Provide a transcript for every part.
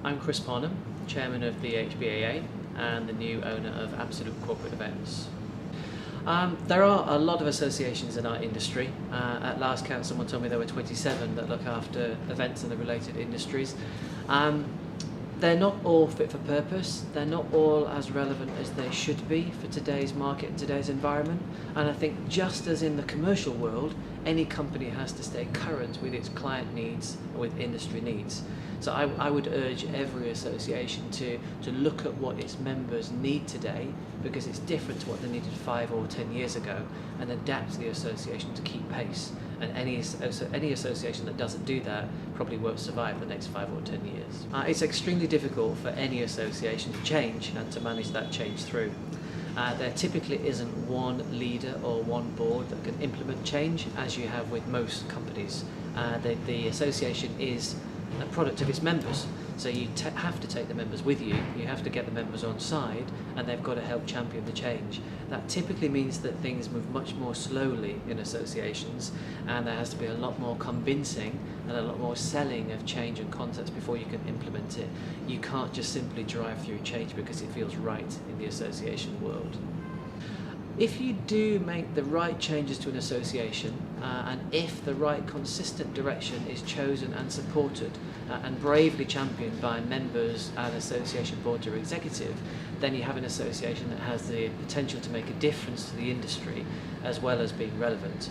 I'm Chris Parnham, Chairman of the HBAA and the new owner of Absolute Corporate Events. There are a lot of associations in our industry. At last count, someone told me there were 27 that look after events in the related industries. They're not all fit for purpose, they're not all as relevant as they should be for today's market and today's environment, and I think just as in the commercial world, any company has to stay current with its client needs and with industry needs. So I would urge every association to look at what its members need today, because it's different to what they needed 5 or 10 years ago, and adapt the association to keep pace. And any association that doesn't do that probably won't survive the next 5 or 10 years. It's extremely difficult for any association to change and to manage that change through. There typically isn't one leader or one board that can implement change, as you have with most companies. The association is a product of its members, so you have to take the members with you, you have to get the members on side, and they've got to help champion the change. That typically means that things move much more slowly in associations, and there has to be a lot more convincing and a lot more selling of change and concepts before you can implement it. You can't just simply drive through change because it feels right in the association world. If you do make the right changes to an association, and if the right consistent direction is chosen and supported and bravely championed by members and association board or executive, then you have an association that has the potential to make a difference to the industry as well as being relevant.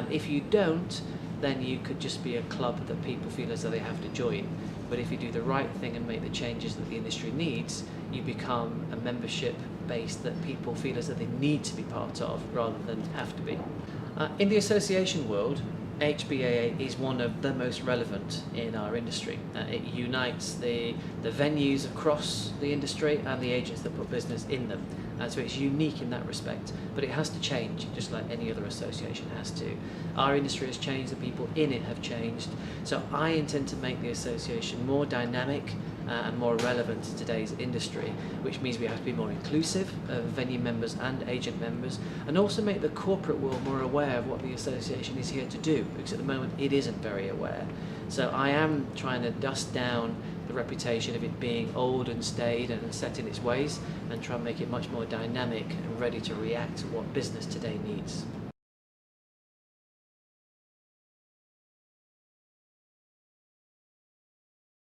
If you don't, then you could just be a club that people feel as though they have to join. But if you do the right thing and make the changes that the industry needs, you become a membership base that people feel as though they need to be part of rather than have to be. In the association world, HBAA is one of the most relevant in our industry. It unites the venues across the industry and the agents that put business in them. So it's unique in that respect, but it has to change just like any other association has to. Our industry has changed, the people in it have changed, so I intend to make the association more dynamic and more relevant to today's industry, which means we have to be more inclusive of venue members and agent members, and also make the corporate world more aware of what the association is here to do, because at the moment it isn't very aware. So I am trying to dust down the reputation of it being old and staid and set in its ways, and try and make it much more dynamic and ready to react to what business today needs.